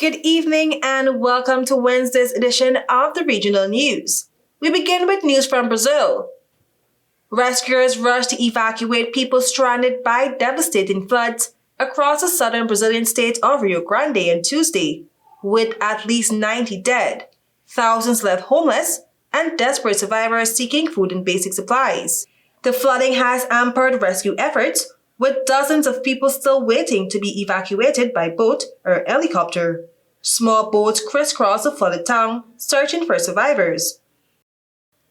Good evening and welcome to Wednesday's edition of the Regional News. We begin with news from Brazil. Rescuers rushed to evacuate people stranded by devastating floods across the southern Brazilian state of Rio Grande on Tuesday, with at least 90 dead, thousands left homeless, and desperate survivors seeking food and basic supplies. The flooding has hampered rescue efforts, with dozens of people still waiting to be evacuated by boat or helicopter. Small boats crisscross the flooded town, searching for survivors.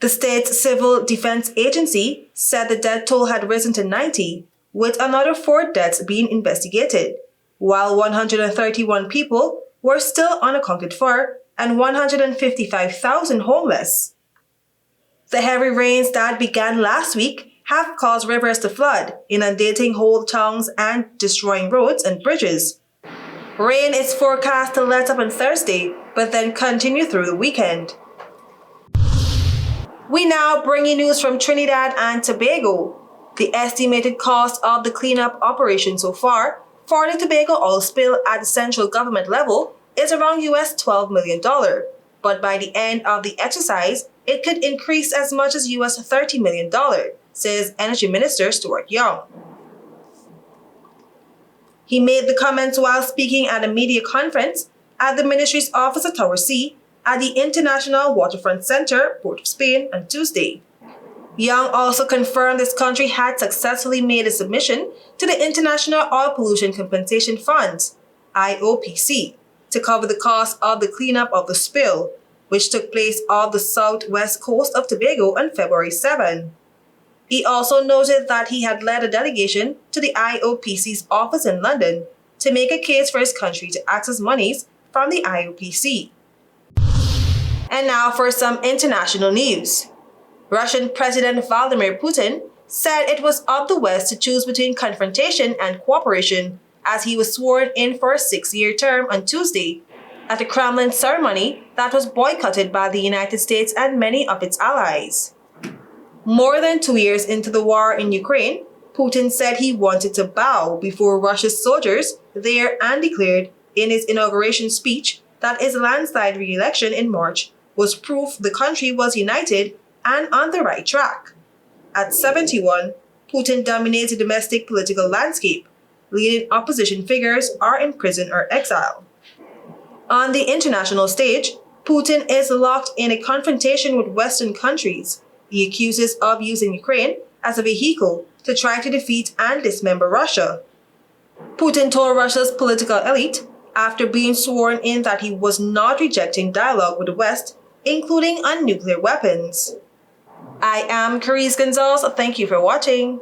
The state's Civil Defense Agency said the death toll had risen to 90, with another 4 deaths being investigated, while 131 people were still unaccounted for and 155,000 homeless. The heavy rains that began last week have caused rivers to flood, inundating whole towns and destroying roads and bridges. Rain is forecast to let up on Thursday, but then continue through the weekend. We now bring you news from Trinidad and Tobago. The estimated cost of the cleanup operation so far for the Tobago oil spill at the central government level is around $12 million, but by the end of the exercise, it could increase as much as $30 million, says Energy Minister Stuart Young. He made the comments while speaking at a media conference at the ministry's office at Tower C at the International Waterfront Center, Port of Spain, on Tuesday. Young also confirmed this country had successfully made a submission to the International Oil Pollution Compensation Fund, IOPC, to cover the cost of the cleanup of the spill, which took place off the southwest coast of Tobago on February 7. He also noted that he had led a delegation to the IOPC's office in London to make a case for his country to access monies from the IOPC. And now for some international news. Russian President Vladimir Putin said it was up the West to choose between confrontation and cooperation as he was sworn in for a 6-year term on Tuesday at a Kremlin ceremony that was boycotted by the United States and many of its allies. More than 2 years into the war in Ukraine, Putin said he wanted to bow before Russia's soldiers there and declared in his inauguration speech that his landslide re-election in March was proof the country was united and on the right track. At 71, Putin dominates the domestic political landscape. Leading opposition figures are in prison or exile. On the international stage, Putin is locked in a confrontation with Western countries. He accuses of using Ukraine as a vehicle to try to defeat and dismember Russia. Putin told Russia's political elite after being sworn in that he was not rejecting dialogue with the West, including on nuclear weapons. I am KERESE Gonzalez. Thank you for watching.